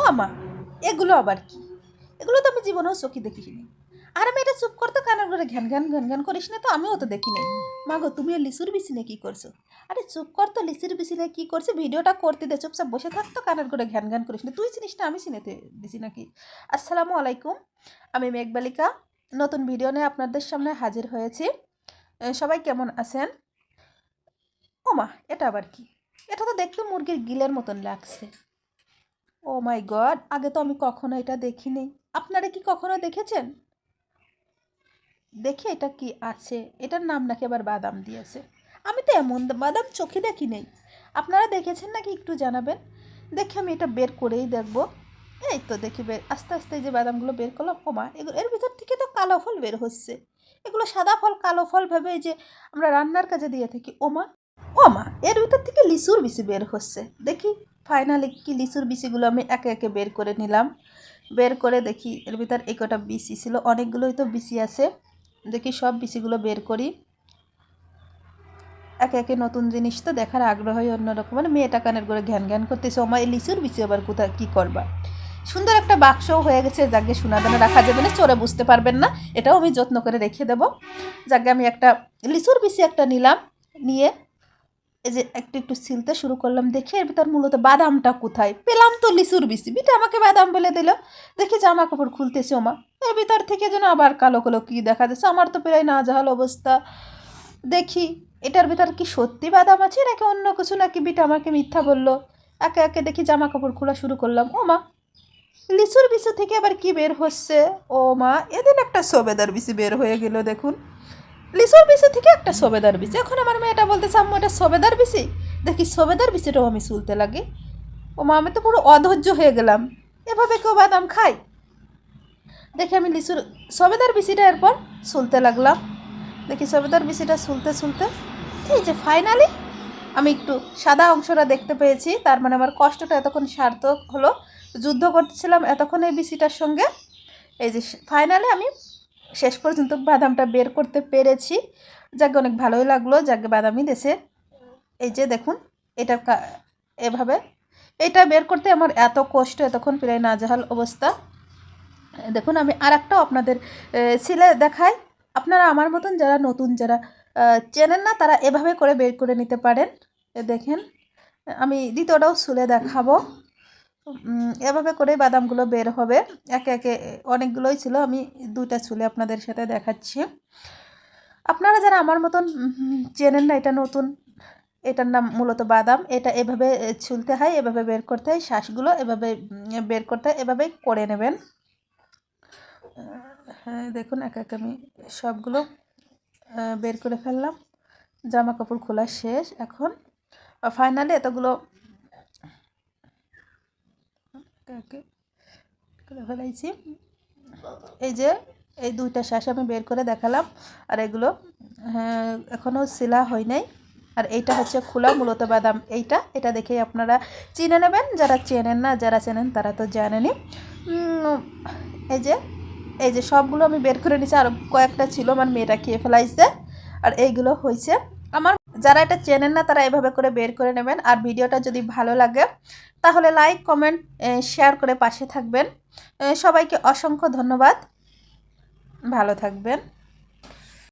ও মা, এগুলো আবার কি? এগুলো তো আমি জীবনেও চোখে দেখিনি। আর আমি এটা চুপ করতো কানের করে ঘ্যান ঘ্যান ঘ্যান ঘ্যান করিস না, তো আমিও তো দেখিনি। মা গো, তুমি লিচুর বিছিনে কী করছো? আরে চুপ কর তো, লিচুর বিছিনে কী করছে? ভিডিওটা করতে দে, চুপচাপ বসে থাকতো, কানের করে ঘ্যান ঘ্যান করিস না। তুই চিনিস না আমি চিনেতে দিছি নাকি? আসসালামু আলাইকুম, আমি মেঘবালিকা নতুন ভিডিও নিয়ে আপনাদের সামনে হাজির হয়েছি। সবাই কেমন আছেন? ও মা, এটা আবার কি? এটা তো দেখতে মুরগির গিলের মতন লাগছে। ও মাই গড, আগে তো আমি কখনো এটা দেখিনি। আপনারা কি কখনো দেখেছেন? দেখি এটা কি আছে। এটার নাম নাকি আবার বাদাম দিয়েছে। আমি তো এমন বাদাম চোখে দেখি নেই। আপনারা দেখেছেন নাকি একটু জানাবেন। দেখি আমি এটা বের করেই দেখব। এই তো দেখি বের, আস্তে আস্তে এই যে বাদামগুলো বের করলাম। ওমা, এগুলো এর ভিতর থেকে তো কালো ফল বের হচ্ছে। এগুলো সাদা ফল কালো ফল ভেবে এই যে আমরা রান্নার কাজে দিয়ে থাকি। ওমা, ওমা, এর ভিতর থেকে লিচুর বিচি বের হচ্ছে। দেখি ফাইনালি কি লিচুর বিচিগুলো আমি একে একে বের করে নিলাম। বের করে দেখি এর ভিতর এই কটা বিচি ছিল, অনেকগুলোই তো বিচি আছে। দেখি সব বিচিগুলো বের করি। একে একে নতুন জিনিস তো দেখার আগ্রহই অন্যরকম। মানে মেয়েটা কানের করে ঘ্যান ঘ্যান করতেছে, ওমা এই লিচুর বিচি আবার কোথায় কী করবা। সুন্দর একটা বাক্সও হয়ে গেছে, যাকে সোনাদানা রাখা যাবে না, চোরে বুঝতে পারবেন না। এটাও আমি যত্ন করে রেখে দেবো। যাকে আমি একটা লিচুর বিচি একটা নিলাম, নিয়ে এই যে একটু একটু ছিলতে শুরু করলাম। দেখি এর ভিতর মূলত বাদামটা কোথায় পেলাম, তো লিচুর বিচি, বিটা আমাকে বাদাম বলে দিল। দেখি জামা কাপড় খুলতেছে, ওমা এর ভিতর থেকে যেন আবার কালো কালো কী দেখা যাচ্ছে। আমার তো প্রায় নাজেহাল অবস্থা। দেখি এটার ভিতর কি সত্যি বাদাম আছে নাকি অন্য কিছু, নাকি বিটা আমাকে মিথ্যা বললো। একে একে দেখি জামা কাপড় খোলা শুরু করলাম। ওমা, লিচুর বিচি থেকে আবার কি বের হচ্ছে। ও মা, এদিন একটা সবেদার বিচি বের হয়ে গেল। দেখুন, লিচুর বিচি থেকে একটা সবেদার বিচি। এখন আমার মেয়েটা বলতেছে আম্মু এটা সবেদার বিচি। দেখি সবেদার বিচিটাও আমি চুলতে লাগি। ও মা, আমি তো পুরো অধৈর্য হয়ে গেলাম। এভাবে কেউ বাদাম খায়? দেখি আমি লিচুর সবেদার বিচিটা এরপর চুলতে লাগলাম। দেখি সবেদার বিচিটা চুলতে চুলতে এই যে ফাইনালি আমি একটু সাদা অংশটা দেখতে পেয়েছি। তার মানে আমার কষ্টটা এতক্ষণ সার্থক হলো। যুদ্ধ করতেছিলাম এতক্ষণ এই বিচিটার সঙ্গে। এই যে ফাইনালি আমি শেষ পর্যন্ত বাদামটা বের করতে পেরেছি। যাকে অনেক ভালোই লাগলো, যাকে বাদামই দেশে। এই যে দেখুন, এটা এভাবে এটা বের করতে আমার এত কষ্ট, এতক্ষণ প্রায় নাজেহাল অবস্থা। দেখুন আমি আর একটাও আপনাদের ছিলে দেখাই। আপনারা আমার মতন যারা নতুন, যারা চেনেন না, তারা এভাবে করে বের করে নিতে পারেন। দেখেন আমি দ্বিতীয়টাও ছুলে দেখাবো। এভাবে করে বাদামগুলো বের হবে একে একে। অনেকগুলোই ছিল, আমি দুইটা ছুলে আপনাদের সাথে দেখাচ্ছি। আপনারা যারা আমার মতন চেনেন না, এটা নতুন, এটার নাম মূলত বাদাম। এটা এভাবে ছুলতে হয়, এভাবে বের করতে হয়, শ্বাসগুলো এভাবে বের করতে হয়, এভাবেই করে নেবেন। হ্যাঁ দেখুন, একে একে আমি সবগুলো বের করে ফেললাম। জামা কাপড় খোলা শেষ। এখন ফাইনালি এতগুলো করে ফেলাইছি। এই যে এই দুইটা শ্বাস আমি বের করে দেখালাম। আর এগুলো এখনও সিলা হয় নাই। আর এইটা হচ্ছে খোলা মূলত বাদাম। এটা দেখেই আপনারা চিনে নেবেন। যারা চেনেন না, যারা চেনেন তারা তো জানেনই। এই যে এই যে সবগুলো আমি বের করে নিয়েছি। আর কয়েকটা ছিল, আমার মেয়েটা খেয়ে ফেলাইছে। আর এইগুলো হয়েছে আমার। যারা এটা চেনেন না তারা এভাবে করে বের করে নেবেন। আর ভিডিওটা যদি ভালো লাগে তাহলে লাইক কমেন্ট শেয়ার করে পাশে থাকবেন। সবাইকে অসংখ্য ধন্যবাদ। ভালো থাকবেন।